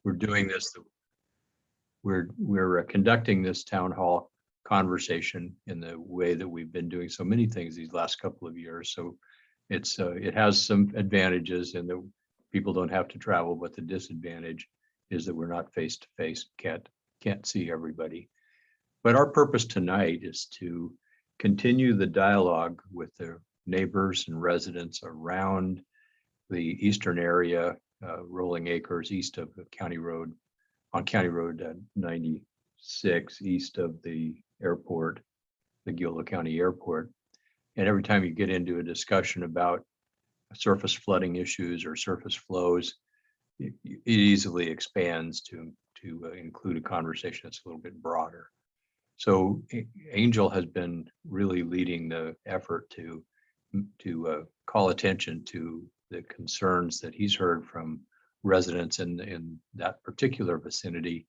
we're doing this, we're conducting this town hall conversation in the way that we've been doing so many things these last couple of years. So it has some advantages in that people don't have to travel, but the disadvantage is that we're not face to face, can't see everybody. But our purpose tonight is to continue the dialogue with the neighbors and residents around the eastern area, Rolling Acres, east of the County Road, on County Road 96, east of the airport, the Yolo County Airport. And every time you get into a discussion about surface flooding issues or surface flows, it easily expands to include a conversation that's a little bit broader. So Angel has been really leading the effort to call attention to the concerns that he's heard from residents in that particular vicinity.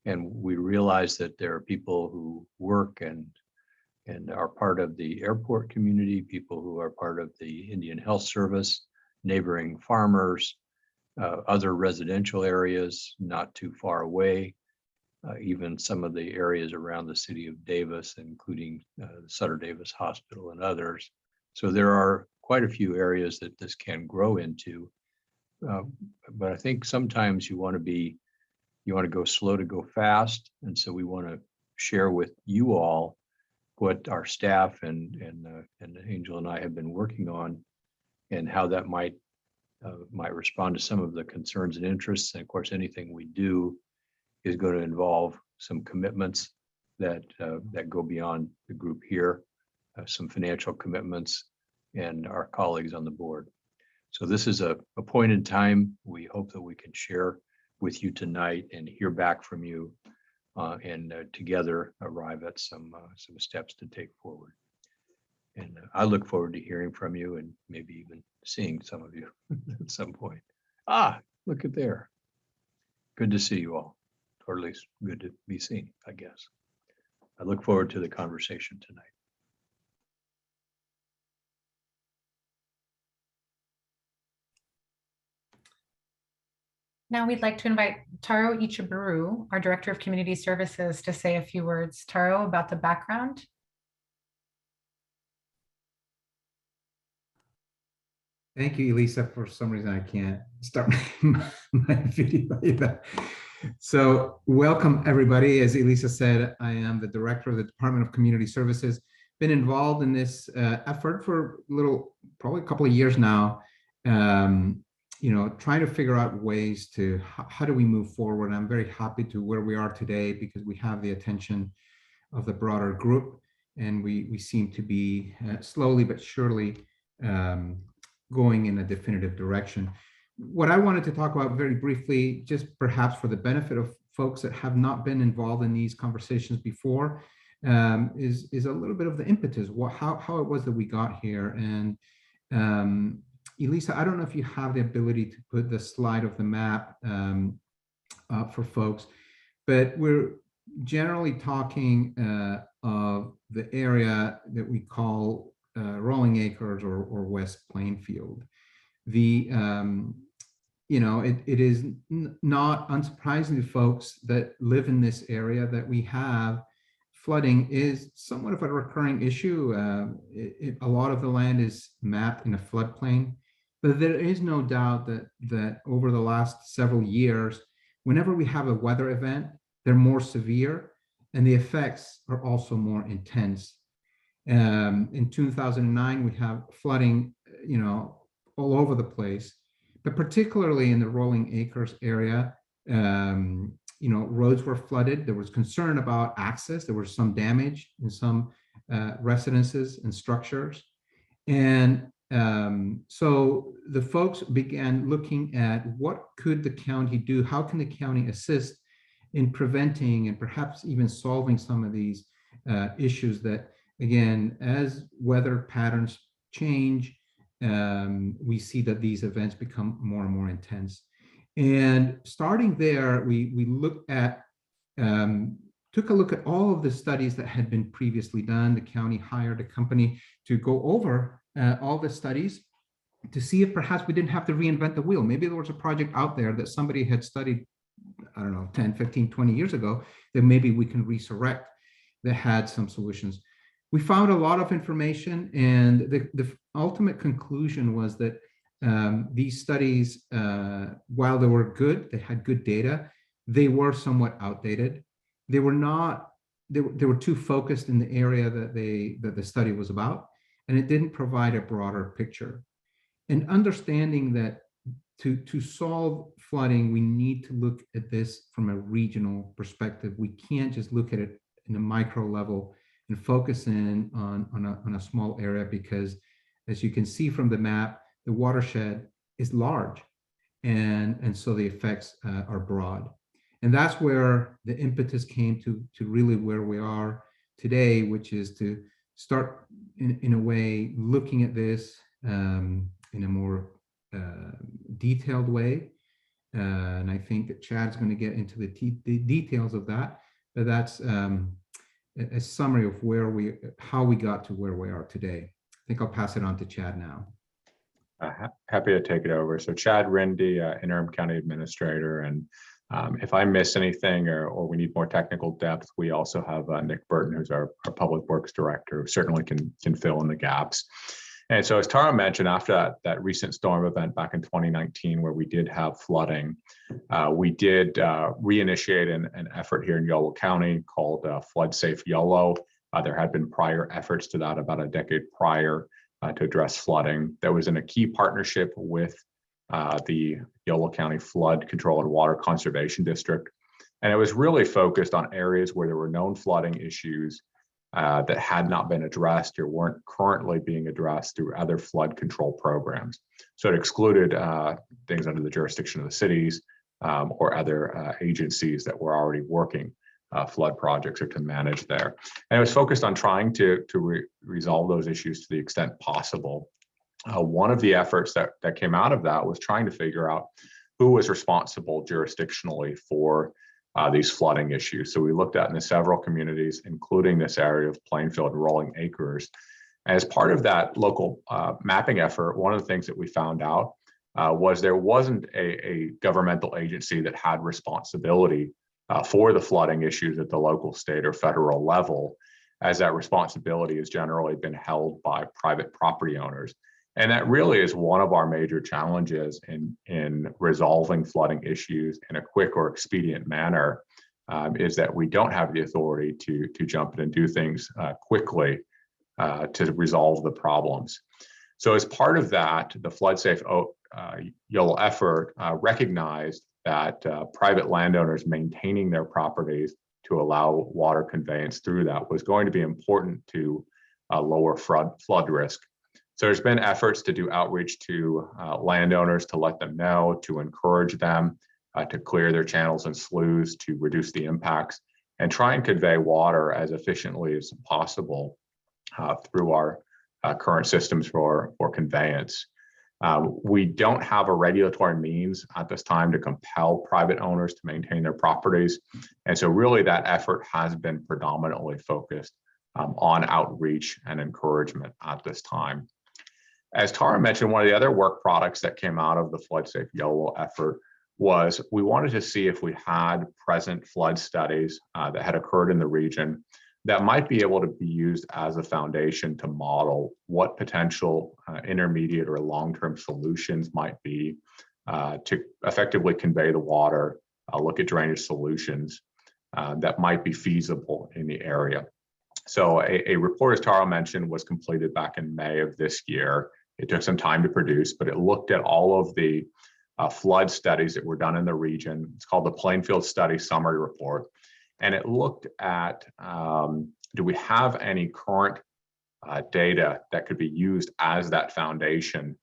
And we realize that there are people who work and are part of the airport community, people who are part of the Indian Health Service, neighboring farmers, other residential areas not too far away, even some of the areas around the city of Davis, including the Sutter Davis Hospital and others. So there are quite a few areas that this can grow into. But I think sometimes you want to go slow to go fast. And so we want to share with you all what our staff and Angel and I have been working on, and how that might respond to some of the concerns and interests. And of course, anything we do is going to involve some commitments that go beyond the group here, some financial commitments, and our colleagues on the board. So this is a point in time. We hope that we can share with you tonight and hear back from you, and together arrive at some steps to take forward. And I look forward to hearing from you and maybe even seeing some of you at some point. Look at there. Good to see you all, or at least good to be seen, I guess. I look forward to the conversation tonight. Now we'd like to invite Taro Ichiburu, our Director of Community Services, to say a few words. Taro, about the background. Thank you, Elisa. For some reason, I can't start my video either. So welcome, everybody. As Elisa said, I am the Director of the Department of Community Services. Been involved in this effort for probably a couple of years now. Trying to figure out ways to, how do we move forward? I'm very happy to where we are today because we have the attention of the broader group, and we seem to be slowly but surely going in a definitive direction. What I wanted to talk about very briefly, just perhaps for the benefit of folks that have not been involved in these conversations before, is a little bit of the impetus, how it was that we got here. And Elisa, I don't know if you have the ability to put the slide of the map up for folks, but we're generally talking of the area that we call Rolling Acres or West Plainfield. It is not unsurprising to folks that live in this area that we have flooding is somewhat of a recurring issue. A lot of the land is mapped in a floodplain, but there is no doubt that over the last several years, whenever we have a weather event, they're more severe and the effects are also more intense. In 2009, we have flooding, all over the place, but particularly in the Rolling Acres area, roads were flooded. There was concern about access. There was some damage in some residences and structures. And so the folks began looking at what could the county do? How can the county assist in preventing and perhaps even solving some of these issues that, again, as weather patterns change, we see that these events become more and more intense. And starting there, we looked at, took a look at all of the studies that had been previously done. The county hired a company to go over all the studies to see if perhaps we didn't have to reinvent the wheel. Maybe there was a project out there that somebody had studied I don't know, 10, 15, 20 years ago that maybe we can resurrect that had some solutions. We found a lot of information, and the ultimate conclusion was that these studies, while they were good, they had good data, they were somewhat outdated. They were not, they were too focused in the area that the study was about, and it didn't provide a broader picture. And understanding that to solve flooding, we need to look at this from a regional perspective. We can't just look at it in a micro level and focus in on a small area, because as you can see from the map, the watershed is large, and so the effects are broad. And that's where the impetus came to really where we are today, which is to start in a way looking at this in a more detailed way. And I think that Chad's going to get into the details of that, but that's a summary of how we got to where we are today. I think I'll pass it on to Chad now. Happy to take it over. So Chad Rindy, interim county administrator, and if I miss anything or we need more technical depth, we also have Nick Burton, who's our public works director, who certainly can fill in the gaps. And so as Tara mentioned, after that recent storm event back in 2019, where we did have flooding, we did reinitiate an effort here in Yolo County called Flood Safe Yolo. There had been prior efforts to that about a decade prior to address flooding. That was in a key partnership with the Yolo County Flood Control and Water Conservation District. And it was really focused on areas where there were known flooding issues that had not been addressed or weren't currently being addressed through other flood control programs. So it excluded things under the jurisdiction of the cities or other agencies that were already working flood projects or to manage there. And it was focused on trying to resolve those issues to the extent possible. One of the efforts that came out of that was trying to figure out who was responsible jurisdictionally for these flooding issues. So we looked at in the several communities, including this area of Plainfield Rolling Acres. As part of that local mapping effort, one of the things that we found out was there wasn't a governmental agency that had responsibility for the flooding issues at the local, state, or federal level, as that responsibility has generally been held by private property owners. And that really is one of our major challenges in resolving flooding issues in a quick or expedient manner, is that we don't have the authority to jump in and do things quickly to resolve the problems. So as part of that, the Flood Safe Yolo effort recognized that private landowners maintaining their properties to allow water conveyance through that was going to be important to lower flood risk. So there's been efforts to do outreach to landowners to let them know, to encourage them to clear their channels and sloughs, to reduce the impacts, and try and convey water as efficiently as possible through our current systems for conveyance. We don't have a regulatory means at this time to compel private owners to maintain their properties. And so really that effort has been predominantly focused on outreach and encouragement at this time. As Tara mentioned, one of the other work products that came out of the Flood Safe Yolo effort was we wanted to see if we had present flood studies that had occurred in the region that might be able to be used as a foundation to model what potential intermediate or long-term solutions might be to effectively convey the water, look at drainage solutions that might be feasible in the area. So a report, as Tara mentioned, was completed back in May of this year. It took some time to produce, but it looked at all of the flood studies that were done in the region. It's called the Plainfield Study Summary Report. And it looked at, do we have any current data that could be used as that foundation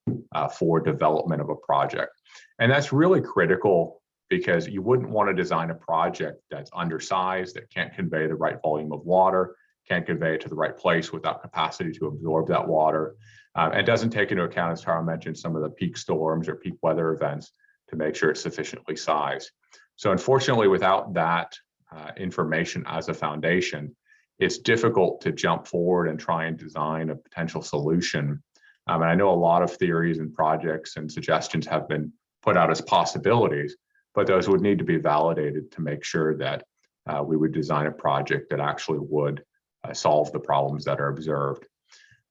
for development of a project? And that's really critical, because you wouldn't want to design a project that's undersized, that can't convey the right volume of water, can't convey it to the right place without capacity to absorb that water. And doesn't take into account, as Tara mentioned, some of the peak storms or peak weather events to make sure it's sufficiently sized. So unfortunately, without that information as a foundation, it's difficult to jump forward and try and design a potential solution. And I know a lot of theories and projects and suggestions have been put out as possibilities, but those would need to be validated to make sure that we would design a project that actually would solve the problems that are observed.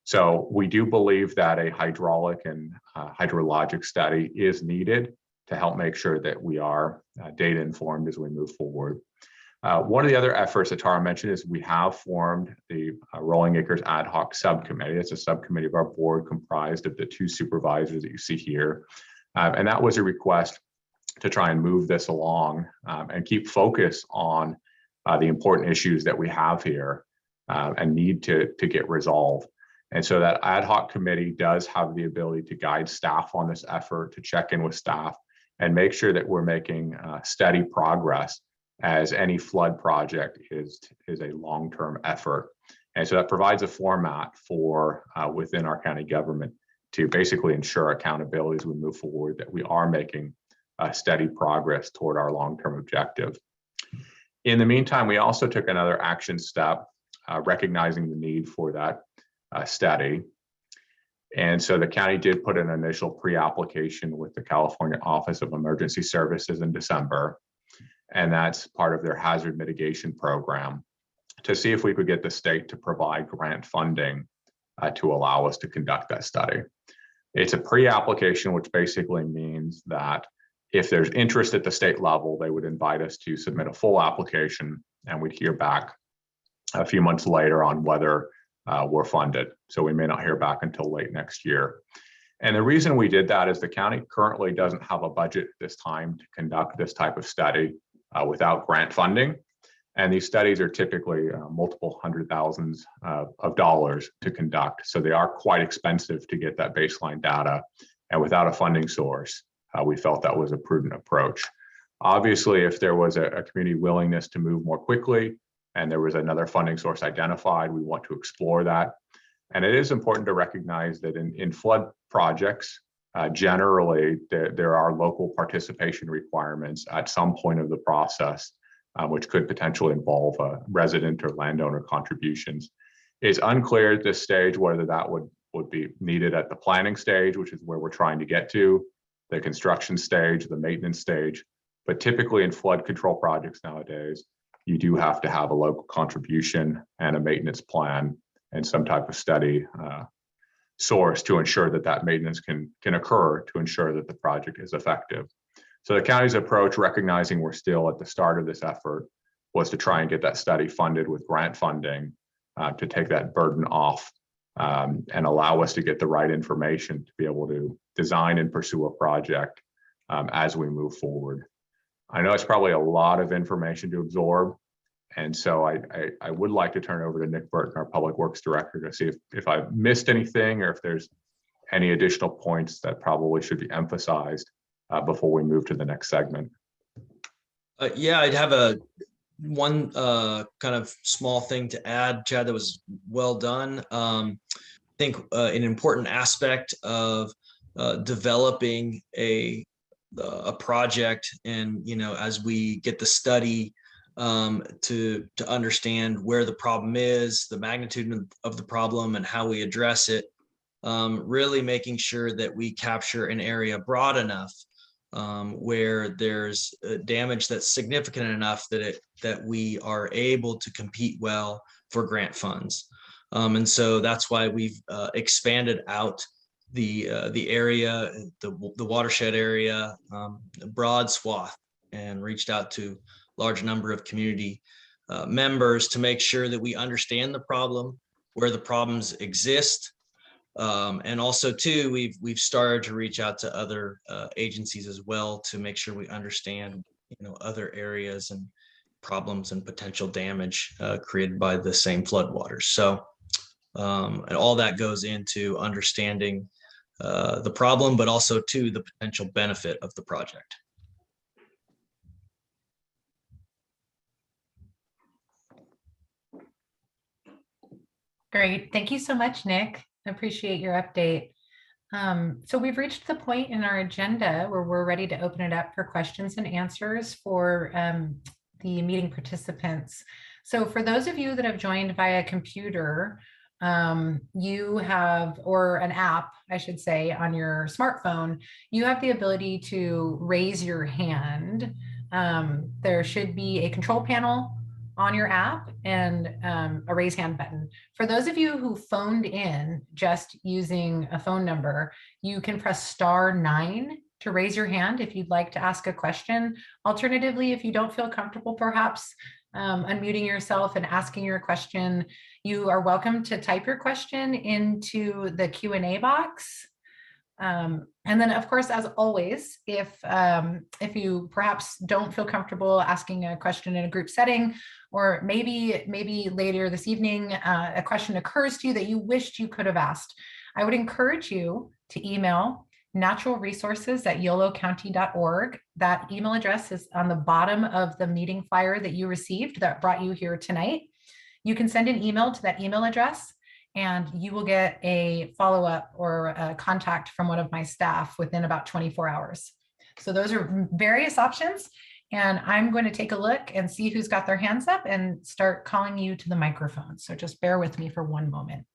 So we do believe that a hydraulic and hydrologic study is needed to help make sure that we are data informed as we move forward. One of the other efforts that Tara mentioned is we have formed the Rolling Acres Ad Hoc Subcommittee. It's a subcommittee of our board comprised of the 2 supervisors that you see here. And that was a request to try and move this along and keep focus on the important issues that we have here and need to get resolved. And so that ad hoc committee does have the ability to guide staff on this effort, to check in with staff and make sure that we're making steady progress, as any flood project is a long-term effort. And so that provides a format for within our county government to basically ensure accountability as we move forward, that we are making steady progress toward our long-term objective. In the meantime, we also took another action step, recognizing the need for that study. And so the county did put an initial pre-application with the California Office of Emergency Services in December. And that's part of their hazard mitigation program, to see if we could get the state to provide grant funding to allow us to conduct that study. It's a pre-application, which basically means that if there's interest at the state level, they would invite us to submit a full application, and we'd hear back a few months later on whether we're funded. So we may not hear back until late next year. And the reason we did that is the county currently doesn't have a budget at this time to conduct this type of study without grant funding. And these studies are typically multiple hundred thousands of dollars to conduct. So they are quite expensive to get that baseline data. And without a funding source, we felt that was a prudent approach. Obviously, if there was a community willingness to move more quickly and there was another funding source identified, we want to explore that. And it is important to recognize that in flood projects, generally, there are local participation requirements at some point of the process, which could potentially involve resident or landowner contributions. It's unclear at this stage whether that would be needed at the planning stage, which is where we're trying to get to, the construction stage, the maintenance stage. But typically in flood control projects nowadays, you do have to have a local contribution and a maintenance plan and some type of study source to ensure that that maintenance can occur, to ensure that the project is effective. So the county's approach, recognizing we're still at the start of this effort, was to try and get that study funded with grant funding to take that burden off and allow us to get the right information to be able to design and pursue a project as we move forward. I know it's probably a lot of information to absorb, and so I would like to turn over to Nick Burton, our Public Works Director, to see if I've missed anything or if there's any additional points that probably should be emphasized before we move to the next segment. Yeah, I'd have one kind of small thing to add, Chad, that was well done. I think an important aspect of developing a project, and as we get the study to understand where the problem is, the magnitude of the problem, and how we address it, really making sure that we capture an area broad enough where there's damage that's significant enough that we are able to compete well for grant funds. And so that's why we've expanded out the area, the watershed area, a broad swath, and reached out to a large number of community members to make sure that we understand the problem, where the problems exist. And also too, we've started to reach out to other agencies as well to make sure we understand, other areas and problems and potential damage created by the same floodwaters. So, and all that goes into understanding the problem, but also too the potential benefit of the project. Great. Thank you so much, Nick. I appreciate your update. So we've reached the point in our agenda where we're ready to open it up for questions and answers for the meeting participants. So for those of you that have joined via computer, you have, or an app, I should say, on your smartphone, you have the ability to raise your hand. There should be a control panel on your app and a raise hand button. For those of you who phoned in just using a phone number, you can press *9 to raise your hand if you'd like to ask a question. Alternatively, if you don't feel comfortable, perhaps unmuting yourself and asking your question, you are welcome to type your question into the Q&A box. And then, of course, as always, if you perhaps don't feel comfortable asking a question in a group setting, or maybe later this evening, a question occurs to you that you wished you could have asked, I would encourage you to email naturalresources@yolocounty.org. That email address is on the bottom of the meeting flyer that you received that brought you here tonight. You can send an email to that email address, and you will get a follow-up or a contact from one of my staff within about 24 hours. So those are various options, and I'm going to take a look and see who's got their hands up and start calling you to the microphone. So just bear with me for one moment.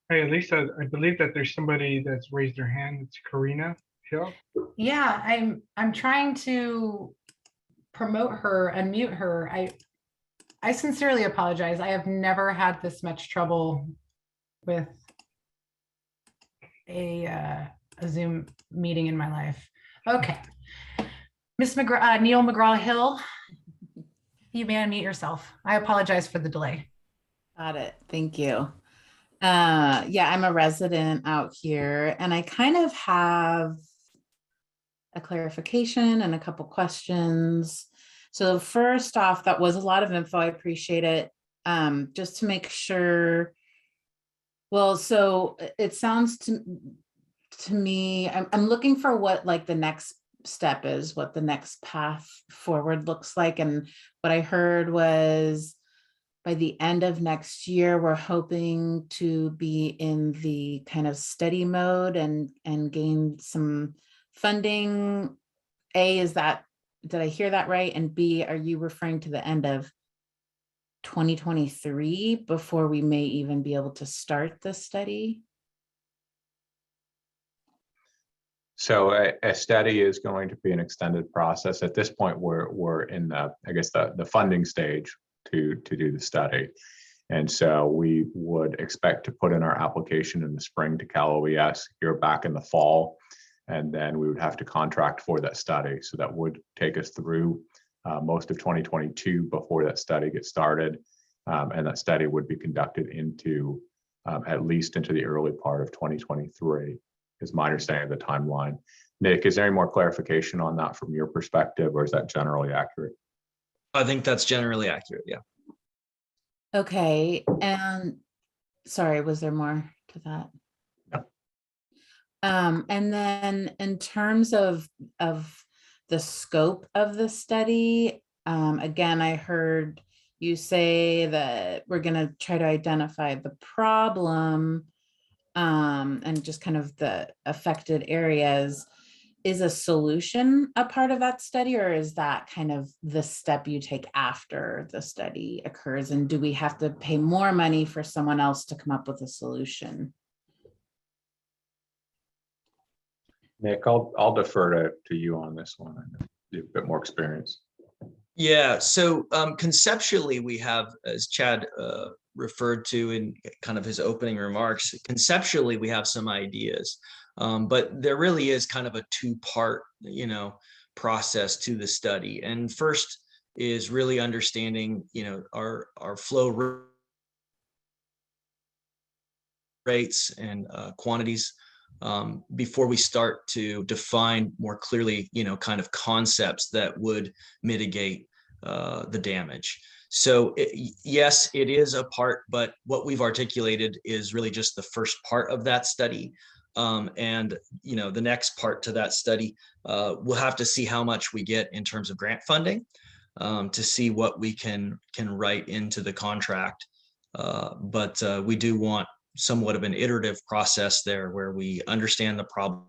Hey, Lisa, I believe that there's somebody that's raised their hand. It's Karina Hill. Yeah, I'm trying to promote her, unmute her. I sincerely apologize. I have never had this much trouble with a Zoom meeting in my life. Okay. Miss Neil McGraw-Hill, you may unmute yourself. I apologize for the delay. Got it. Thank you. Yeah, I'm a resident out here, and I kind of have a clarification and a couple questions. So first off, that was a lot of info. I appreciate it. Just to make sure. Well, so it sounds to me, I'm looking for what like the next step is, what the next path forward looks like. And what I heard was by the end of next year, we're hoping to be in the kind of steady mode and gain some funding. A, is that, did I hear that right? And B, are you referring to the end of 2023 before we may even be able to start the study? So a study is going to be an extended process. At this point, we're in the, I guess, the funding stage to do the study. And so we would expect to put in our application in the spring to Cal OES, here back in the fall. And then we would have to contract for that study. So that would take us through most of 2022 before that study gets started. And that study would be conducted into at least into the early part of 2023 is my understanding of the timeline. Nick, is there any more clarification on that from your perspective, or is that generally accurate? I think that's generally accurate. Yeah. Okay. And sorry, was there more to that? Yeah. And then in terms of the scope of the study, again, I heard you say that we're going to try to identify the problem and just kind of the affected areas. Is a solution a part of that study, or is that kind of the step you take after the study occurs? And do we have to pay more money for someone else to come up with a solution? Nick, I'll defer to you on this one. I know you have a bit more experience. Yeah. So conceptually, we have, as Chad referred to in kind of his opening remarks, conceptually, we have some ideas. But there really is kind of a two-part, process to the study. And first is really understanding, our flow rates and quantities before we start to define more clearly, kind of concepts that would mitigate the damage. So yes, it is a part, but what we've articulated is really just the first part of that study. And the next part to that study, we'll have to see how much we get in terms of grant funding to see what we can write into the contract. But we do want somewhat of an iterative process there where we understand the problem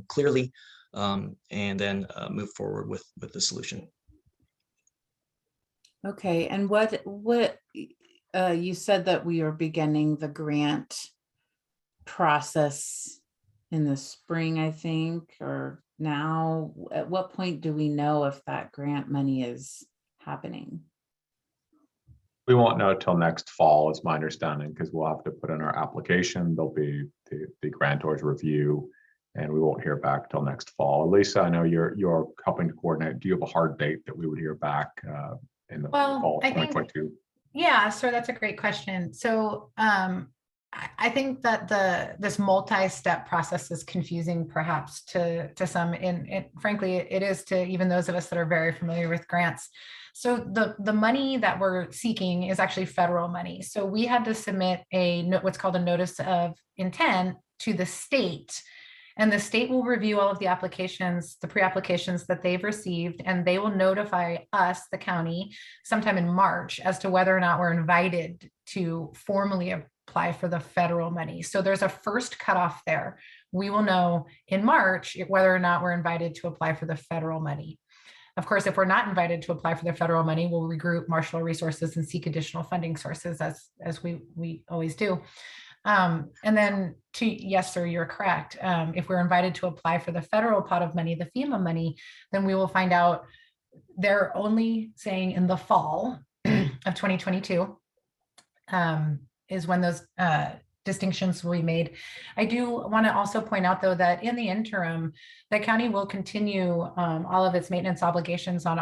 clearly and then move forward with the solution. Okay, and what you said that we are beginning the grant process in the spring, I think, or now. At what point do we know if that grant money is happening? We won't know till next fall, is my understanding, because we'll have to put in our application. There'll be the grantor's review, and we won't hear back till next fall. Lisa, I know you're helping to coordinate. Do you have a hard date that we would hear back in the fall of 2022? Yeah, so that's a great question. So I think that this multi-step process is confusing perhaps to some, and frankly, it is to even those of us that are very familiar with grants. So the money that we're seeking is actually federal money. So we had to submit what's called a notice of intent to the state, and the state will review all of the applications, the pre-applications that they've received, and they will notify us, the county, sometime in March as to whether or not we're invited to formally apply for the federal money. So there's a first cutoff there. We will know in March whether or not we're invited to apply for the federal money. Of course, if we're not invited to apply for the federal money, we'll regroup, marshal resources, and seek additional funding sources as we always do. And then yes, sir, you're correct. If we're invited to apply for the federal pot of money, the FEMA money, then we will find out. They're only saying in the fall of 2022 is when those distinctions will be made. I do want to also point out, though, that in the interim, the county will continue all of its maintenance obligations on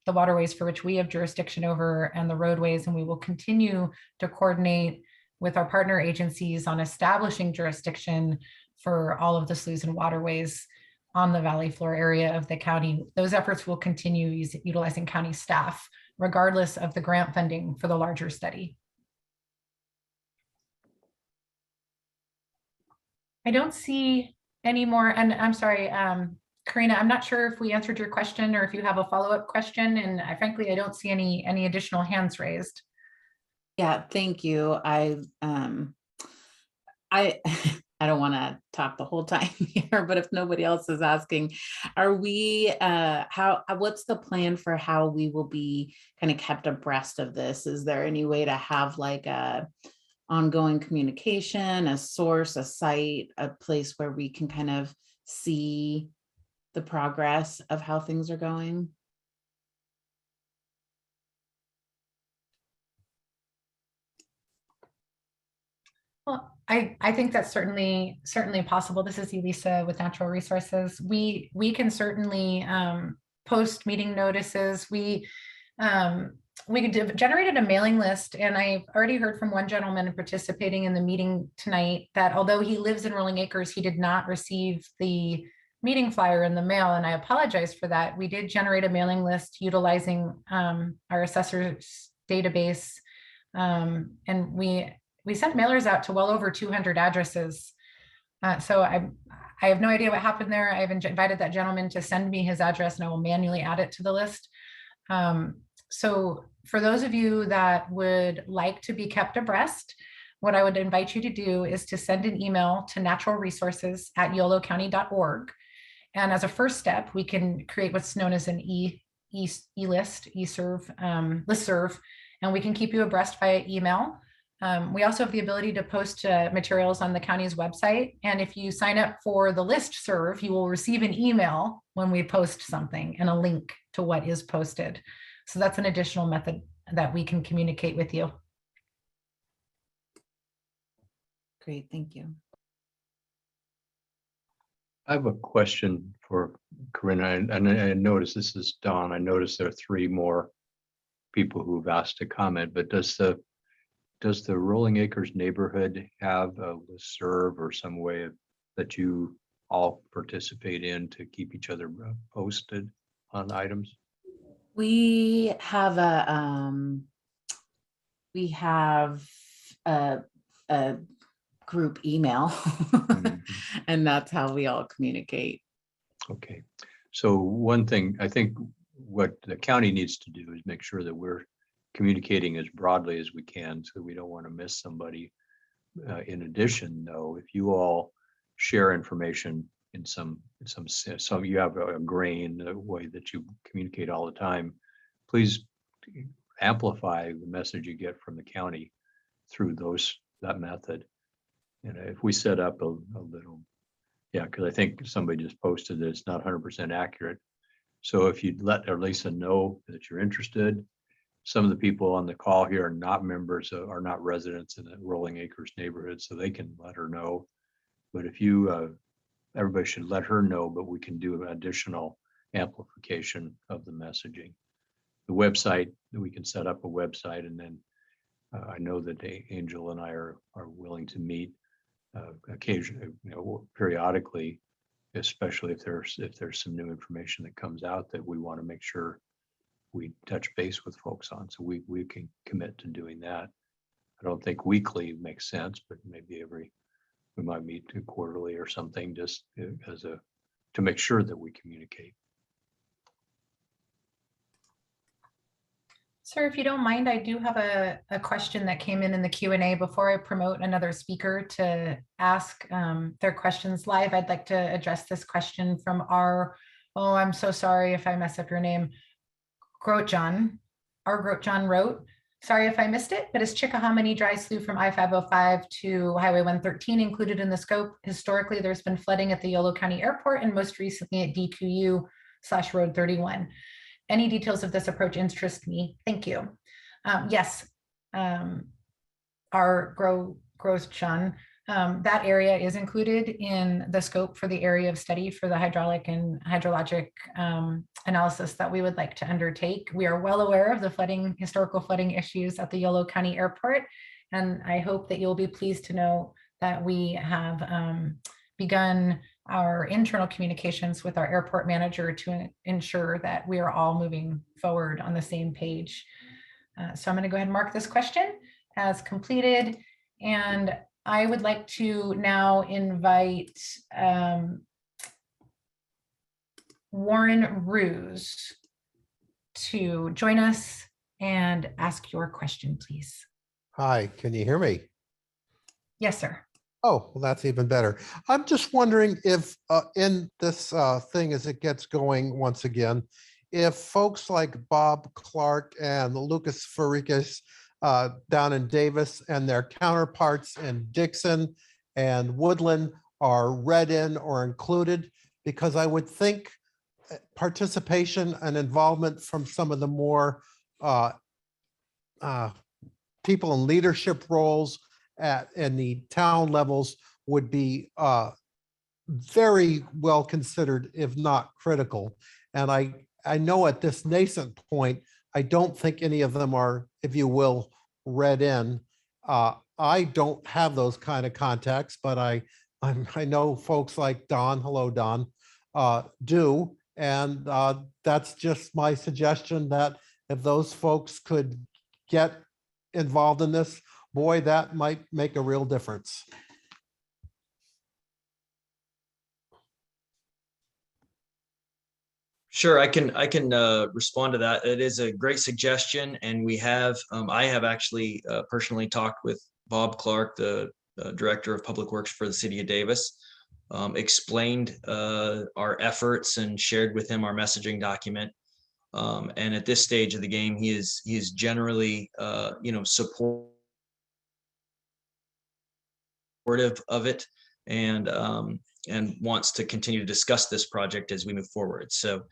the waterways for which we have jurisdiction over and the roadways, and we will continue to coordinate with our partner agencies on establishing jurisdiction for all of the sloughs and waterways on the valley floor area of the county. Those efforts will continue utilizing county staff, regardless of the grant funding for the larger study. I don't see any more, and I'm sorry, Karina, I'm not sure if we answered your question or if you have a follow-up question, and frankly, I don't see any additional hands raised. Yeah, thank you. I don't want to talk the whole time here, but if nobody else is asking, are we what's the plan for how we will be kind of kept abreast of this? Is there any way to have like a ongoing communication, a source, a site, a place where we can kind of see the progress of how things are going? Well, I think that's certainly possible. This is Elisa with Natural Resources. We can certainly post meeting notices. We generated a mailing list, and I've already heard from one gentleman participating in the meeting tonight that although he lives in Rolling Acres, he did not receive the meeting flyer in the mail, and I apologize for that. We did generate a mailing list utilizing our assessor's database, and we sent mailers out to well over 200 addresses. So I have no idea what happened there. I've invited that gentleman to send me his address, and I will manually add it to the list. So for those of you that would like to be kept abreast, what I would invite you to do is to send an email to naturalresources@yolocounty.org. And as a first step, we can create what's known as an listserv, and we can keep you abreast via email. We also have the ability to post materials on the county's website. And if you sign up for the listserv, you will receive an email when we post something and a link to what is posted. So that's an additional method that we can communicate with you. Great, thank you. I have a question for Corinna, and I noticed, this is Dawn, I noticed there are 3 more people who've asked to comment, but does the does the Rolling Acres neighborhood have a listserv or some way that you all participate in to keep each other posted on items? We have a group email and that's how we all communicate. Okay, so one thing, I think what the county needs to do is make sure that we're communicating as broadly as we can, so we don't want to miss somebody. In addition, though, if you all share information in some you have a grain, a way that you communicate all the time, please amplify the message you get from the county through that method. And if we set up a little, yeah, because I think somebody just posted that it's not 100% accurate. So if you'd let Lisa know that you're interested, some of the people on the call here are not members, are not residents in the Rolling Acres neighborhood, so they can let her know. But if you, everybody should let her know, but we can do additional amplification of the messaging. The website, we can set up a website, and then I know that Angel and I are willing to meet occasionally, periodically, especially if there's some new information that comes out that we want to make sure we touch base with folks on. So we can commit to doing that. I don't think weekly makes sense, but maybe we might meet quarterly or something, just to make sure that we communicate. Sir, if you don't mind, I do have a question that came in the Q&A. Before I promote another speaker to ask their questions live, I'd like to address this question from oh, I'm so sorry if I mess up your name, Grotjohn. Our Grotjohn wrote, sorry if I missed it, but is Chickahominy dry slough from I-505 to Highway 113 included in the scope? Historically, there's been flooding at the Yolo County Airport and most recently at D2U/Road 31. Any details of this approach interest me. Thank you. Yes, our Grotjohn, that area is included in the scope for the area of study for the hydraulic and hydrologic analysis that we would like to undertake. We are well aware of the historical flooding issues at the Yolo County Airport, and I hope that you'll be pleased to know that we have begun our internal communications with our airport manager to ensure that we are all moving forward on the same page. So I'm going to go ahead and mark this question as completed, and I would like to now invite Warren Ruse to join us and ask your question, please. Hi, can you hear me? Yes, sir. Oh, well, that's even better. I'm just wondering if in this thing, as it gets going once again, if folks like Bob Clark and Lucas Farikas down in Davis and their counterparts in Dixon and Woodland are read in or included, because I would think participation and involvement from some of the more people in leadership roles in the town levels would be very well considered, if not critical. And I know at this nascent point, I don't think any of them are, if you will, read in. I don't have those kind of contacts, but I know folks like Don, hello Don, do. And that's just my suggestion, that if those folks could get involved in this, boy, that might make a real difference. Sure, I can respond to that. It is a great suggestion, and we have I have actually personally talked with Bob Clark, the Director of Public Works for the City of Davis, explained our efforts and shared with him our messaging document. And at this stage of the game, he is generally supportive of it, and wants to continue to discuss this project as we move forward. So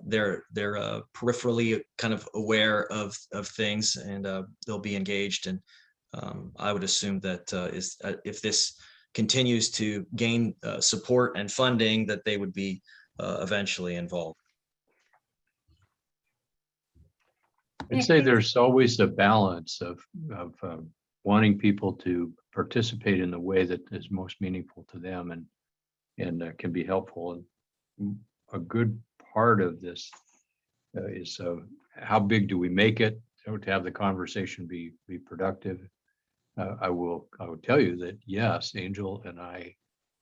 they're peripherally kind of aware of things, and they'll be engaged. And I would assume that if this continues to gain support and funding, that they would be eventually involved. I'd say there's always a balance of wanting people to participate in the way that is most meaningful to them and can be helpful. And a good part of this is how big do we make it to have the conversation be productive. I will tell you that yes, Angel and I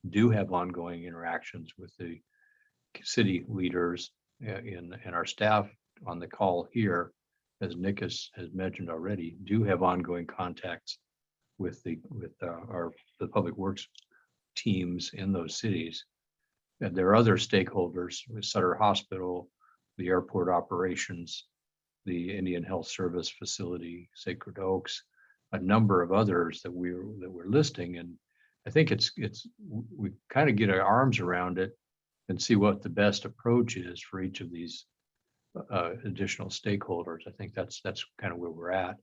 do have ongoing interactions with the city leaders and our staff on the call here, as Nick has mentioned already, do have ongoing contacts with the public works teams in those cities. And there are other stakeholders with Sutter Hospital, the airport operations, the Indian Health Service facility, Sacred Oaks, a number of others that we're listing. And I think we kind of get our arms around it and see what the best approach is for each of these additional stakeholders. I think that's kind of where we're at.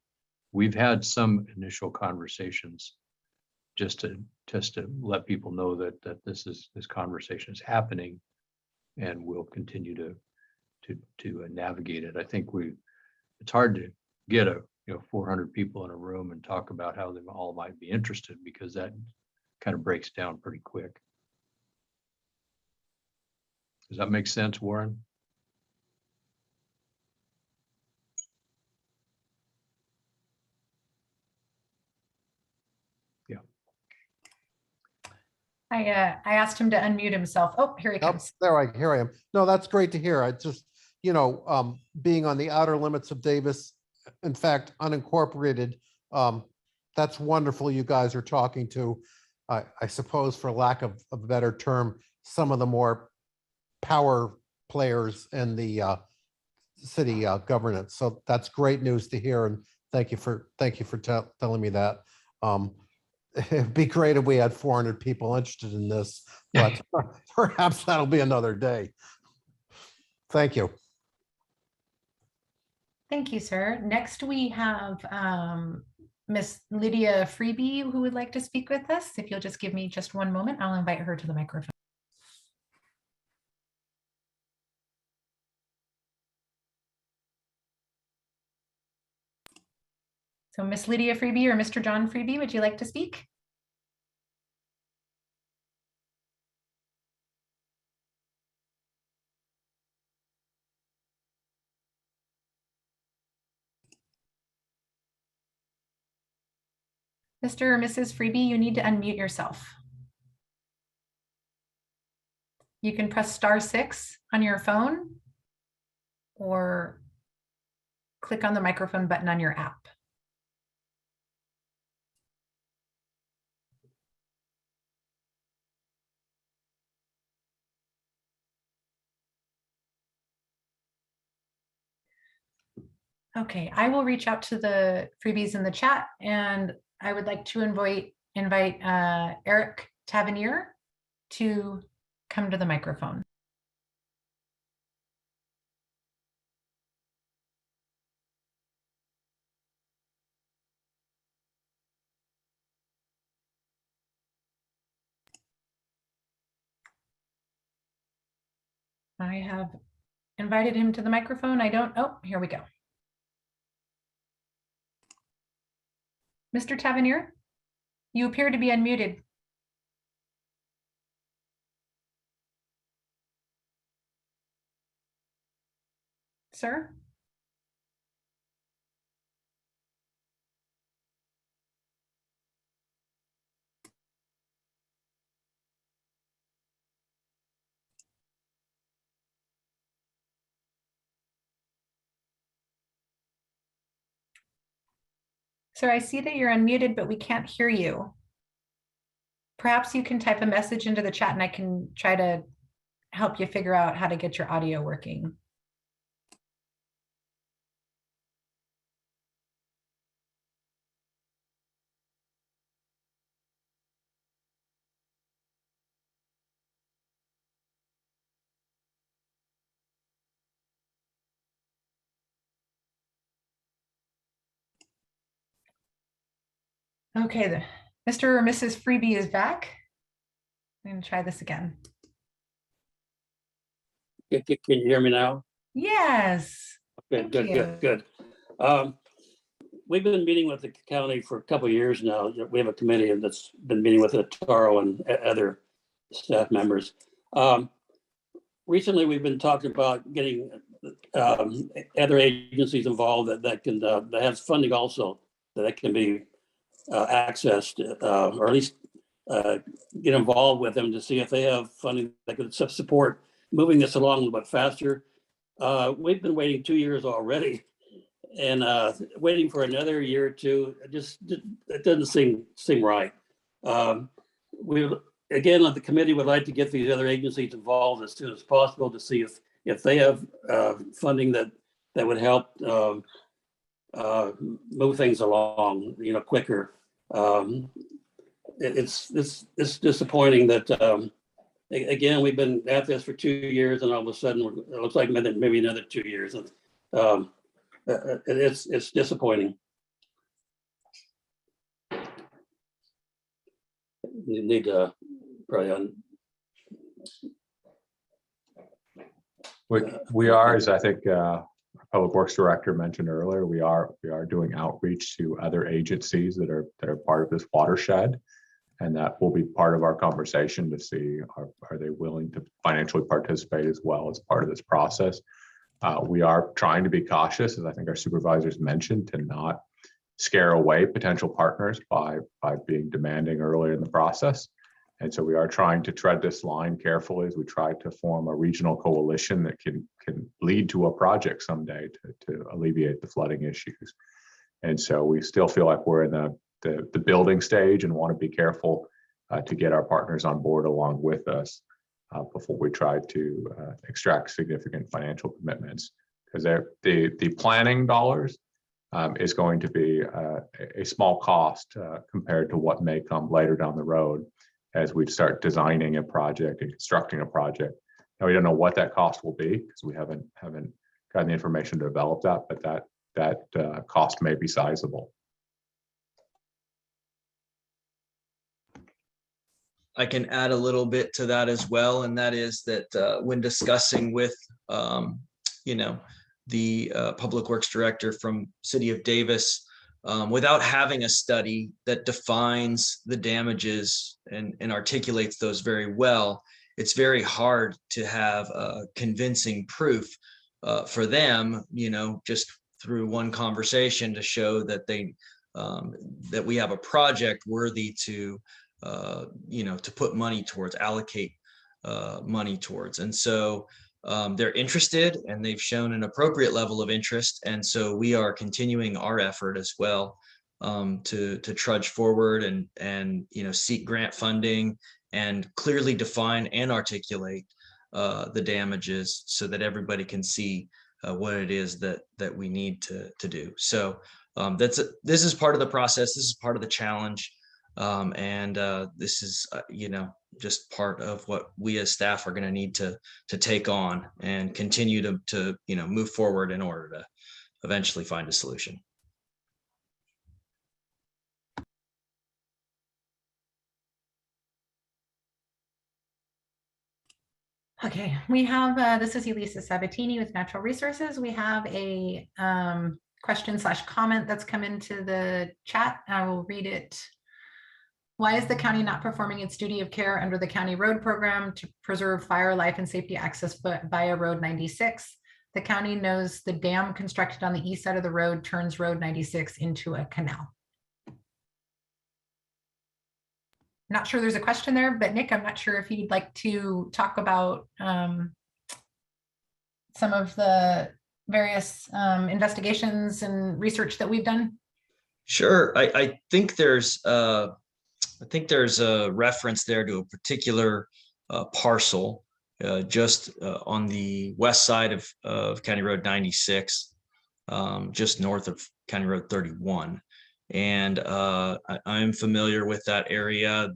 We've had some initial conversations just to let people know that this conversation is happening, and we'll continue to navigate it. I think it's hard to get 400 people in a room and talk about how they all might be interested, because that kind of breaks down pretty quick. Does that make sense, Warren? Yeah. I asked him to unmute himself. Oh, here he Oh, comes. here I am. No, that's great to hear. I just, being on the outer limits of Davis, in fact, unincorporated, that's wonderful. You guys are talking to, I suppose, for lack of a better term, some of the more power players in the city governance. So that's great news to hear, and thank you for telling me that. It'd be great if we had 400 people interested in this, but perhaps that'll be another day. Thank you. Thank you, sir. Next, we have Miss Lydia Freebie, who would like to speak with us. If you'll just give me just one moment, I'll invite her to the microphone. So Miss Lydia Freebie or Mr. John Freebie, would you like to speak? Mr. or Mrs. Freebie, you need to unmute yourself. You can press *6 on your phone or click on the microphone button on your app. Okay, I will reach out to the freebies in the chat, and I would like to invite Eric Tavernier to come to the microphone. I have invited him to the microphone. Oh, here we go. Mr. Tavernier, you appear to be unmuted. Sir? Sir, I see that you're unmuted, but we can't hear you. Perhaps you can type a message into the chat and I can try to help you figure out how to get your audio working. Okay, Mr. or Mrs. Freebie is back. I'm going to try this again. Can you hear me now? Yes. Okay, Thank good, you. good, good. We've been meeting with the county for a couple of years now. We have a committee that's been meeting with Taro and other staff members. Recently, we've been talking about getting other agencies involved that can that has funding also that can be accessed, or at least get involved with them to see if they have funding that could support moving this along a little bit faster. We've been waiting 2 years already, and waiting for another year or two, it doesn't seem right. We again, the committee would like to get these other agencies involved as soon as possible to see if they have funding that would help move things along, quicker. It's disappointing that again, we've been at this for 2 years, and all of a sudden it looks like maybe another 2 years. It's disappointing. You need to probably We are, as I think Public Works Director mentioned earlier, we are doing outreach to other agencies that are part of this watershed, and that will be part of our conversation to see are they willing to financially participate as well as part of this process. We are trying to be cautious, as I think our supervisors mentioned, to not scare away potential partners by being demanding earlier in the process. And so we are trying to tread this line carefully as we try to form a regional coalition that can lead to a project someday to alleviate the flooding issues. And so we still feel like we're in the building stage and want to be careful to get our partners on board along with us before we try to extract significant financial commitments, because the planning dollars is going to be a small cost compared to what may come later down the road as we start designing a project and constructing a project. Now, we don't know what that cost will be because we haven't gotten the information to develop that, but that cost may be sizable. I can add a little bit to that as well, and that is that when discussing with the Public Works Director from City of Davis, without having a study that defines the damages and articulates those very well, it's very hard to have convincing proof for them, just through one conversation to show that that we have a project worthy to put money towards, allocate money towards. And so they're interested, and they've shown an appropriate level of interest. And so we are continuing our effort as well to trudge forward and seek grant funding and clearly define and articulate the damages so that everybody can see what it is that we need to do. So this is part of the process. This is part of the challenge. And this is, just part of what we as staff are going to need to take on and continue to move forward in order to eventually find a solution. Okay, we have, this is Elisa Sabatini with Natural Resources. We have a question/comment that's come into the chat. I will read it. Why is the county not performing its duty of care under the county road program to preserve fire, life, and safety access via Road 96? The county knows the dam constructed on the east side of the road turns Road 96 into a canal. Not sure there's a question there, but Nick, I'm not sure if you'd like to talk about some of the various investigations and research that we've done. Sure. I think there's a reference there to a particular parcel just on the west side of County Road 96, just north of County Road 31. And I'm familiar with that area.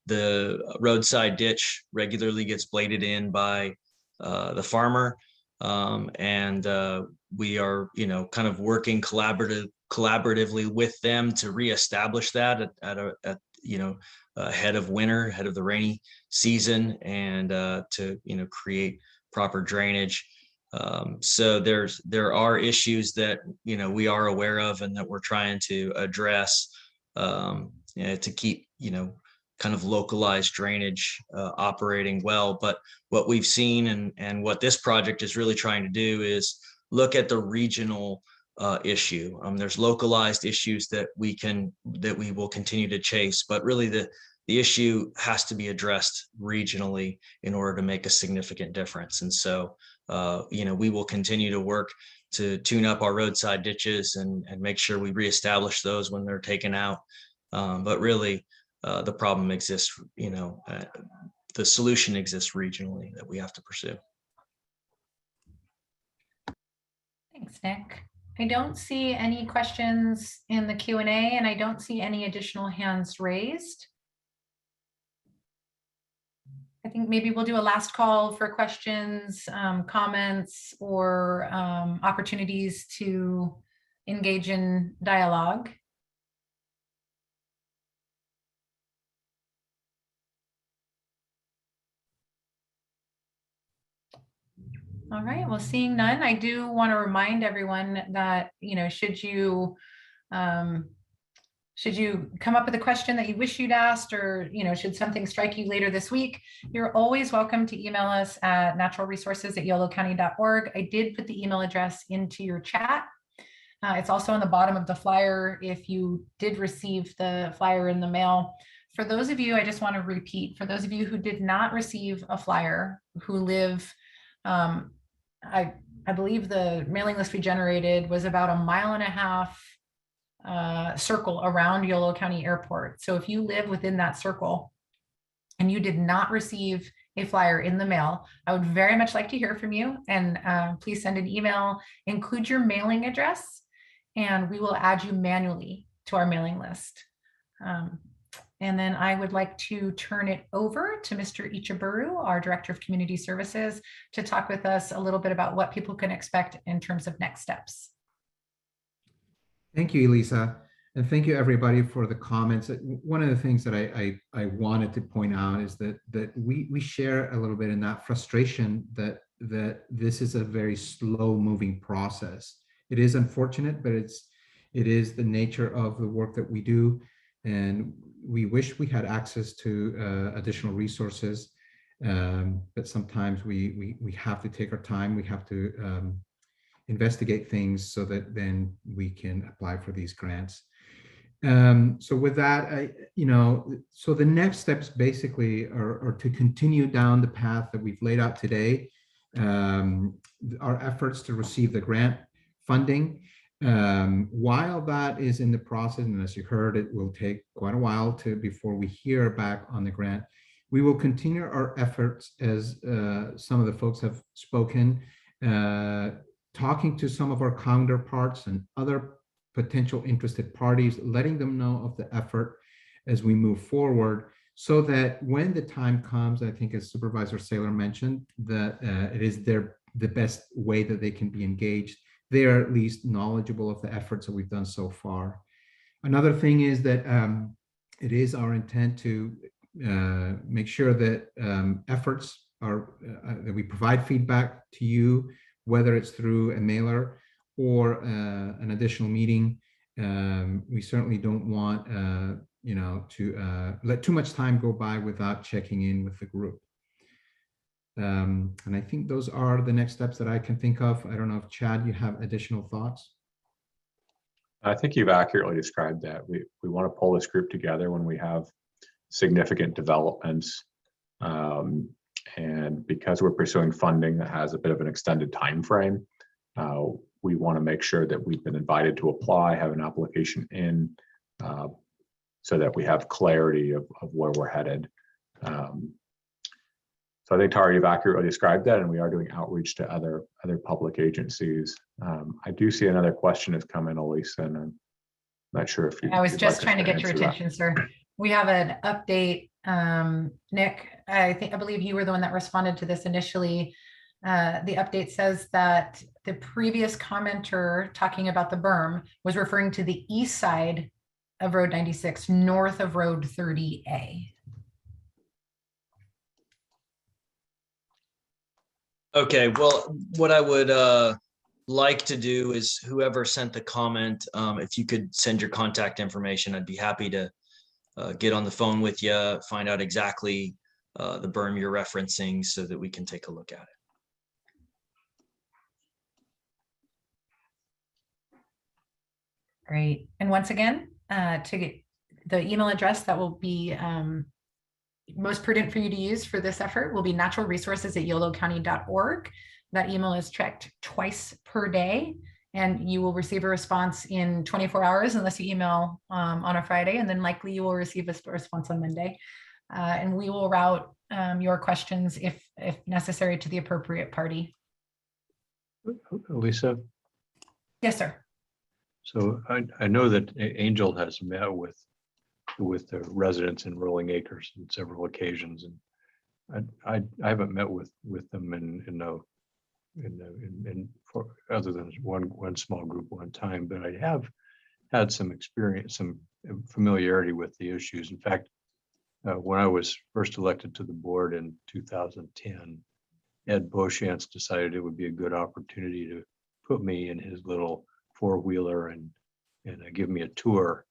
The roadside ditch regularly gets bladed in by the farmer, and we are, kind of working collaboratively with them to reestablish that at ahead of winter, ahead of the rainy season, and to create proper drainage. So there are issues that, we are aware of and that we're trying to address, to keep, kind of localized drainage operating well. But what we've seen and what this project is really trying to do is look at the regional issue. There's localized issues that we will continue to chase, but really the issue has to be addressed regionally in order to make a significant difference. And so, we will continue to work to tune up our roadside ditches and make sure we reestablish those when they're taken out. But really, the problem exists, the solution exists regionally that we have to pursue. Thanks, Nick. I don't see any questions in the Q&A, and I don't see any additional hands raised. I think maybe we'll do a last call for questions, comments, or opportunities to engage in dialogue. All right, well, seeing none, I do want to remind everyone that, should you come up with a question that you wish you'd asked, or, should something strike you later this week, you're always welcome to email us at naturalresources@yolocounty.org. I did put the email address into your chat. It's also on the bottom of the flyer if you did receive the flyer in the mail. For those of you, I just want to repeat, for those of you who did not receive a flyer, who live, I believe the mailing list we generated was about 1.5 miles circle around Yolo County Airport. So if you live within that circle and you did not receive a flyer in the mail, I would very much like to hear from you. And please send an email, include your mailing address, and we will add you manually to our mailing list. And then I would like to turn it over to Mr. Ichiburu, our Director of Community Services, to talk with us a little bit about what people can expect in terms of next steps. Thank you, Elisa. And thank you, everybody, for the comments. One of the things that I wanted to point out is that we share a little bit in that frustration that this is a very slow moving process. It is unfortunate, but it is the nature of the work that we do. And we wish we had access to additional resources, but sometimes we have to take our time. We have to investigate things so that then we can apply for these grants. So with that, so the next steps basically are to continue down the path that we've laid out today. Our efforts to receive the grant funding. While that is in the process, and as you heard, it will take quite a while before we hear back on the grant, we will continue our efforts, as some of the folks have spoken, talking to some of our counterparts and other potential interested parties, letting them know of the effort as we move forward, so that when the time comes, I think as Supervisor Saylor mentioned, that it is the best way that they can be engaged. They are at least knowledgeable of the efforts that we've done so far. Another thing is that it is our intent to make sure that efforts are, that we provide feedback to you, whether it's through a mailer or an additional meeting. We certainly don't want to let too much time go by without checking in with the group. And I think those are the next steps that I can think of. I don't know if Chad, you have additional thoughts? I think you've accurately described that. We want to pull this group together when we have significant developments. And because we're pursuing funding that has a bit of an extended time frame, we want to make sure that we've been invited to apply, have an application in, so that we have clarity of where we're headed. So I think, Tara, you've accurately described that, and we are doing outreach to other public agencies. I do see another question has come in, Elisa, and I'm not sure if you. I was just trying to get your attention, sir. We have an update. Nick, I believe you were the one that responded to this initially. The update says that the previous commenter talking about the berm was referring to the east side of Road 96, north of Road 30A. Okay, well, what I would like to do is whoever sent the comment, if you could send your contact information, I'd be happy to get on the phone with you, find out exactly the berm you're referencing so that we can take a look at it. Great. And once again, to get the email address that will be most prudent for you to use for this effort will be naturalresources@yolocounty.org. That email is checked twice per day, and you will receive a response in 24 hours unless you email on a Friday, and then likely you will receive a response on Monday. And we will route your questions if necessary to the appropriate party. Lisa, Yes, sir. so I know that Angel has met with the residents in Rolling Acres on several occasions, and I haven't met with them for other than one small group one time, but I have had some experience, some familiarity with the issues. In fact, when I was first elected to the board in 2010, Ed Beauchamp decided it would be a good opportunity to put me in his little four-wheeler and give me a tour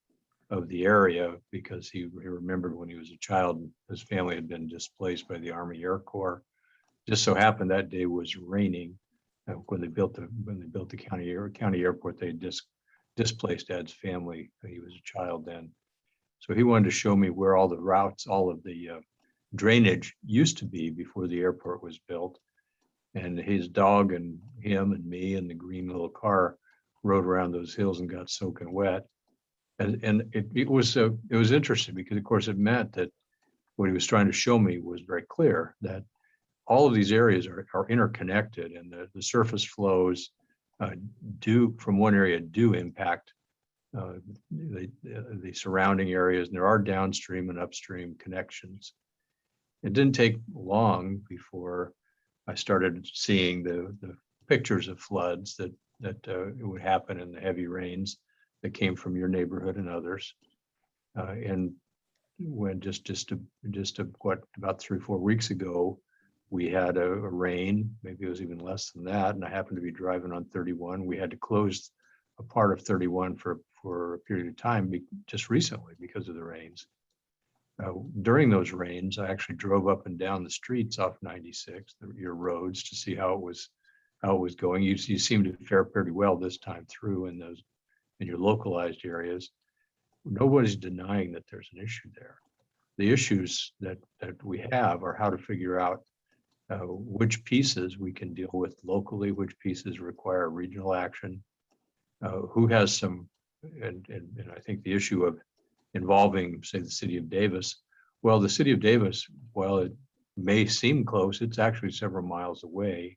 of the area, because he remembered when he was a child, his family had been displaced by the Army Air Corps. Just so happened that day was raining. When they built the county airport, they displaced Ed's family. He was a child then. So he wanted to show me where all the routes, all of the drainage used to be before the airport was built. And his dog and him and me and the green little car rode around those hills and got soaking wet. And it was interesting because, of course, it meant that what he was trying to show me was very clear, that all of these areas are interconnected, and the surface flows from one area do impact the surrounding areas, and there are downstream and upstream connections. It didn't take long before I started seeing the pictures of floods that it would happen in the heavy rains that came from your neighborhood and others. And when just about 3 or 4 weeks ago, we had a rain, maybe it was even less than that, and I happened to be driving on 31. We had to close a part of 31 for a period of time just recently because of the rains. During those rains, I actually drove up and down the streets off 96, your roads, to see how it was going. You seem to fare pretty well this time through in your localized areas. Nobody's denying that there's an issue there. The issues that we have are how to figure out which pieces we can deal with locally, which pieces require regional action, who has some, and I think the issue of involving, say, the city of Davis. Well, the city of Davis, while it may seem close, it's actually several miles away,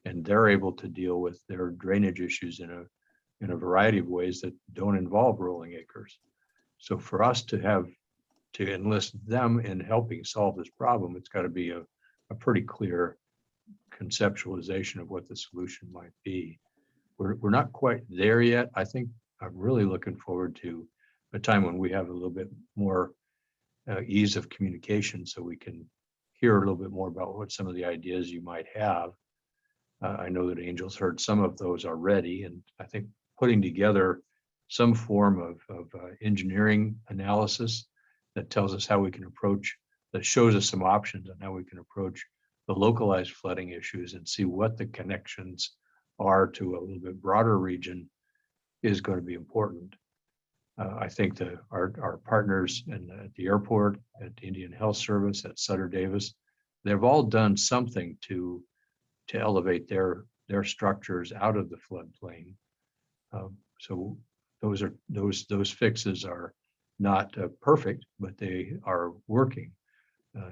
and they're able to deal with their drainage issues in a variety of ways that don't involve Rolling Acres. So for us to enlist them in helping solve this problem, it's got to be a pretty clear conceptualization of what the solution might be. We're not quite there yet. I think I'm really looking forward to a time when we have a little bit more ease of communication, so we can hear a little bit more about what some of the ideas you might have. I know that Angel's heard some of those already, and I think putting together some form of engineering analysis that tells us how we can approach, that shows us some options on how we can approach the localized flooding issues and see what the connections are to a little bit broader region is going to be important. I think that our partners at the airport, at the Indian Health Service, at Sutter Davis, they've all done something to elevate their structures out of the floodplain. So those fixes are not perfect, but they are working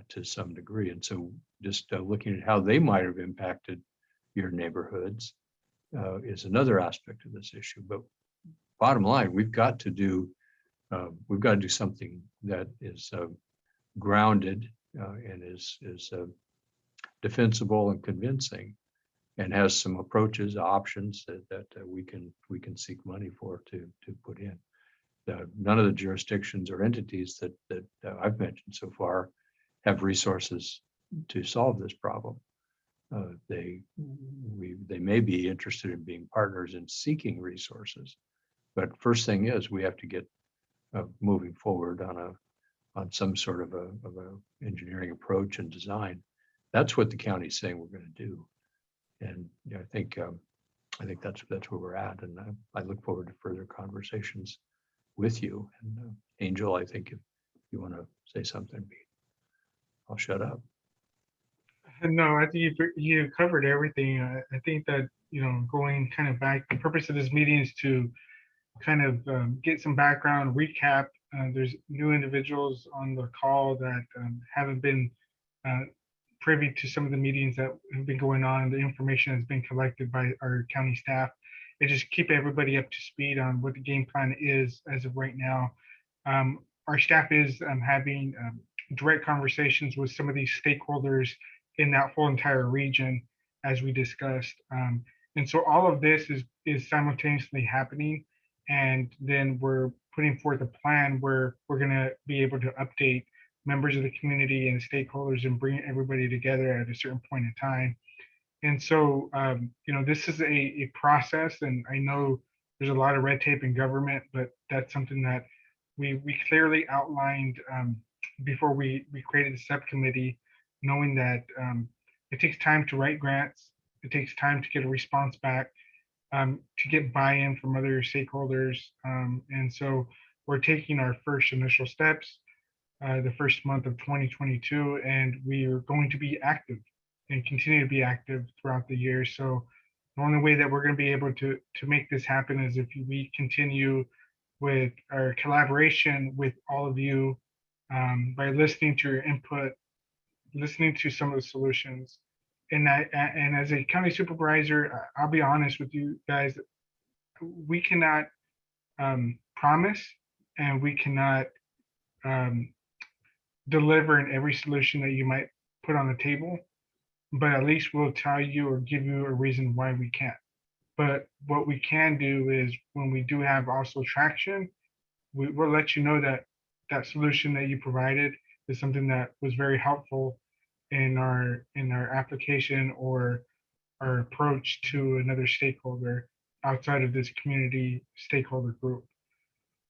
to some degree. And so just looking at how they might have impacted your neighborhoods is another aspect of this issue. But bottom line, we've got to do something that is grounded and is defensible and convincing, and has some approaches, options that we can seek money for to put in. None of the jurisdictions or entities that I've mentioned so far have resources to solve this problem. they may be interested in being partners in seeking resources. But first thing is, we have to get moving forward on some sort of a engineering approach and design. That's what the county's saying we're going to do. And you know, I think that's where we're at. And I look forward to further conversations with you. And Angel, I think if you want to say something, I'll shut up. No, I think you covered everything. I think that, you know, going kind of back, the purpose of this meeting is to kind of get some background, recap. There's new individuals on the call that haven't been privy to some of the meetings that have been going on. The information has been collected by our county staff. And just keep everybody up to speed on what the game plan is as of right now. Our staff is having direct conversations with some of these stakeholders in that whole entire region, as we discussed. And so all of this is simultaneously happening. And then we're putting forth a plan where we're going to be able to update members of the community and stakeholders and bring everybody together at a certain point in time. And so, you know, this is a process, and I know there's a lot of red tape in government, but that's something that we clearly outlined before we created the subcommittee, knowing that it takes time to write grants, it takes time to get a response back, to get buy-in from other stakeholders. And so we're taking our first initial steps the first month of 2022, and we are going to be active and continue to be active throughout the year. So the only way that we're going to be able to make this happen is if we continue with our collaboration with all of you, by listening to your input, listening to some of the solutions. And as a county supervisor, I'll be honest with you guys, we cannot promise, and we cannot deliver in every solution that you might put on the table, but at least we'll tell you or give you a reason why we can't. But what we can do is, when we do have also traction, we'll let you know that that solution that you provided is something that was very helpful in our application or our approach to another stakeholder outside of this community stakeholder group.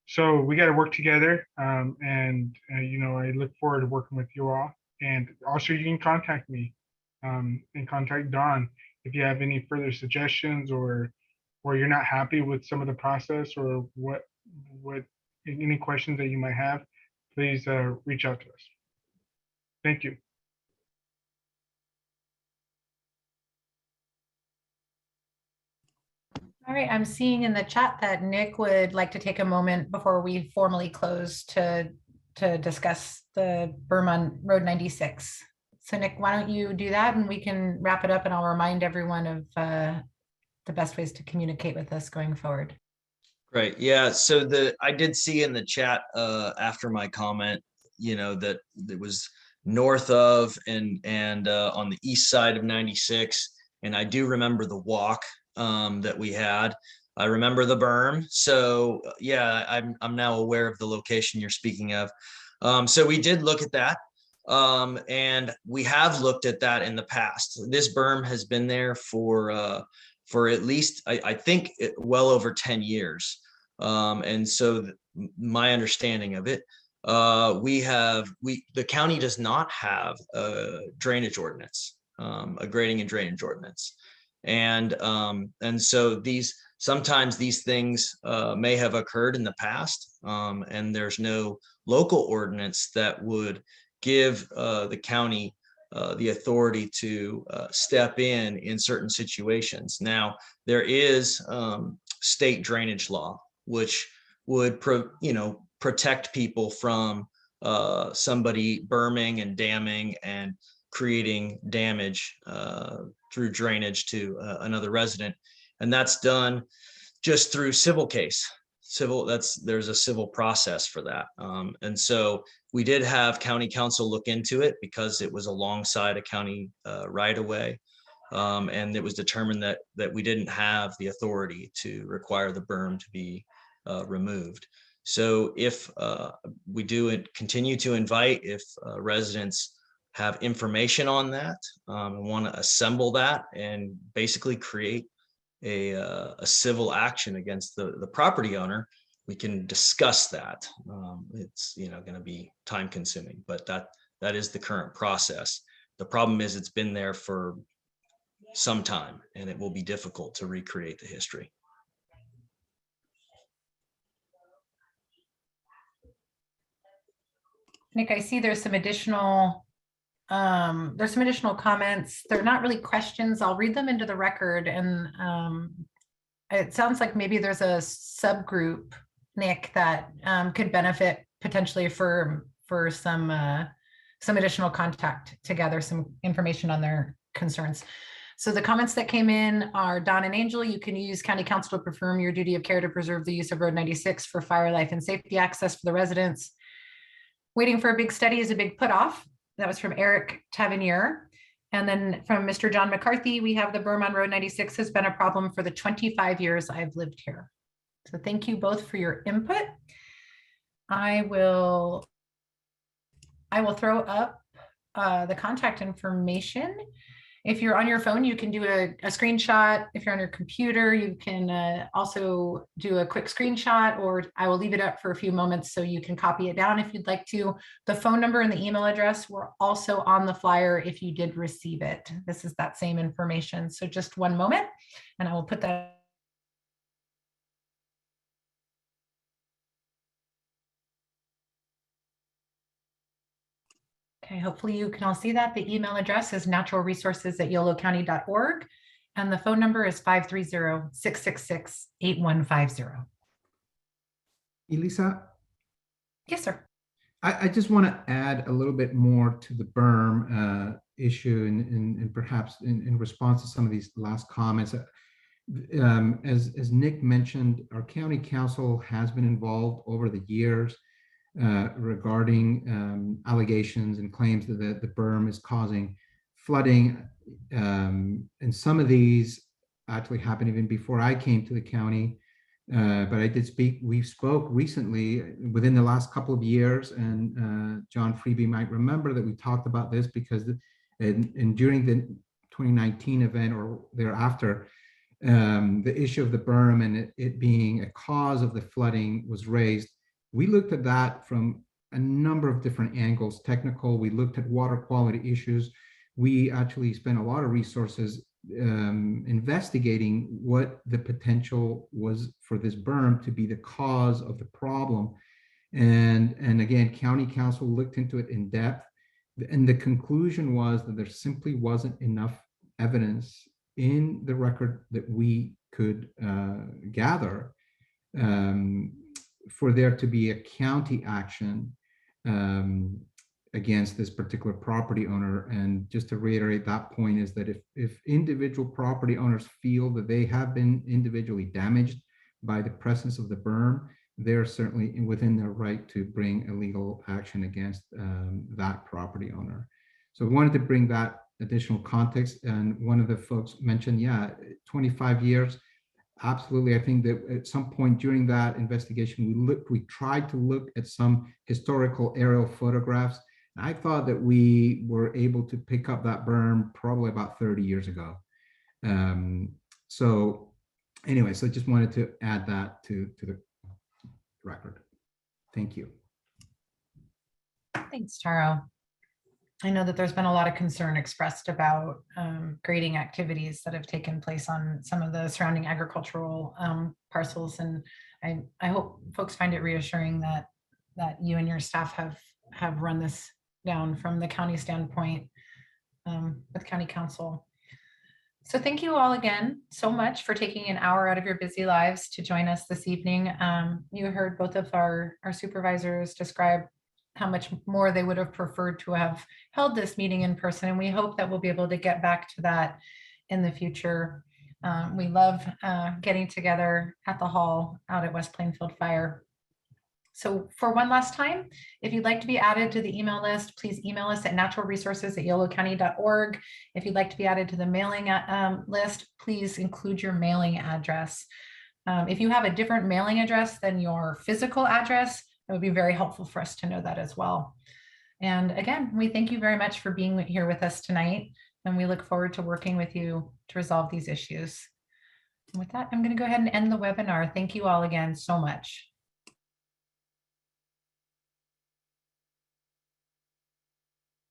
So we got to work together, and you know, I look forward to working with you all. And also, you can contact me and contact Dawn if you have any further suggestions, or you're not happy with some of the process, or what any questions that you might have. Please reach out to us. Thank you. All right, I'm seeing in the chat that Nick would like to take a moment before we formally close to discuss the berm on Road 96. So Nick, why don't you do that, and we can wrap it up, and I'll remind everyone of the best ways to communicate with us going forward. Great. Yeah. So I did see in the chat after my comment, you know, that it was north of and on the east side of 96. And I do remember the walk that we had. I remember the berm. So yeah, I'm now aware of the location you're speaking of. So we did look at that. And we have looked at that in the past. This berm has been there for at least, I think, well over 10 years. And so my understanding of it, the county does not have a drainage ordinance, a grading and drainage ordinance. And so sometimes these things may have occurred in the past, and there's no local ordinance that would give the county the authority to step in certain situations. Now, there is state drainage law, which would protect people from somebody berming and damming and creating damage through drainage to another resident. And that's done just through civil case. There's a civil process for that. And so we did have county council look into it because it was alongside a county right of way. And it was determined that we didn't have the authority to require the berm to be removed. So if we do continue to invite, if residents have information on that, and want to assemble that and basically create a civil action against the property owner, we can discuss that. It's going to be time consuming, but that is the current process. The problem is it's been there for some time, and it will be difficult to recreate the history. Nick, I see there's some additional comments. They're not really questions. I'll read them into the record. And it sounds like maybe there's a subgroup, Nick, that could benefit potentially for some additional contact to gather some information on their concerns. So the comments that came in are: Don and Angel, you can use county council to perform your duty of care to preserve the use of Road 96 for fire, life, and safety access for the residents. Waiting for a big study is a big put off. That was from Eric Tavernier. And then from Mr. John McCarthy, we have the berm on Road 96 has been a problem for the 25 years I've lived here. So thank you both for your input. I will throw up the contact information. If you're on your phone, you can do a screenshot. If you're on your computer, you can also do a quick screenshot, or I will leave it up for a few moments so you can copy it down if you'd like to. The phone number and the email address were also on the flyer if you did receive it. This is that same information. So just one moment, and I will put that. Okay, hopefully you can all see that. The email address is naturalresources@yolocounty.org, and the phone number is 530-666-8150. Elisa? Yes, sir. I just want to add a little bit more to the berm issue and perhaps in response to some of these last comments. As Nick mentioned, our county council has been involved over the years regarding allegations and claims that the berm is causing flooding. And some of these actually happened even before I came to the county. But we spoke recently within the last couple of years, and John Freeby might remember that we talked about this because during the 2019 event or thereafter, the issue of the berm and it being a cause of the flooding was raised. We looked at that from a number of different angles, technical. We looked at water quality issues. We actually spent a lot of resources investigating what the potential was for this berm to be the cause of the problem. And again, county council looked into it in depth. And the conclusion was that there simply wasn't enough evidence in the record that we could gather for there to be a county action against this particular property owner. And just to reiterate that point is that if individual property owners feel that they have been individually damaged by the presence of the berm, they're certainly within their right to bring a legal action against that property owner. So I wanted to bring that additional context. And one of the folks mentioned, 25 years. Absolutely. I think that at some point during that investigation, we tried to look at some historical aerial photographs. I thought that we were able to pick up that berm probably about 30 years ago. So anyway, so I just wanted to add that to the record. Thank you. Thanks, Taro. I know that there's been a lot of concern expressed about grading activities that have taken place on some of the surrounding agricultural parcels. And I hope folks find it reassuring that you and your staff have run this down from the county standpoint with county council. So thank you all again so much for taking an hour out of your busy lives to join us this evening. You heard both of our supervisors describe how much more they would have preferred to have held this meeting in person. And we hope that we'll be able to get back to that in the future. We love getting together at the hall out at West Plainfield Fire. So for one last time, if you'd like to be added to the email list, please email us at naturalresources@yolocounty.org. If you'd like to be added to the mailing list, please include your mailing address. If you have a different mailing address than your physical address, it would be very helpful for us to know that as well. And again, we thank you very much for being here with us tonight, and we look forward to working with you to resolve these issues. And with that, I'm going to go ahead and end the webinar. Thank you all again so much.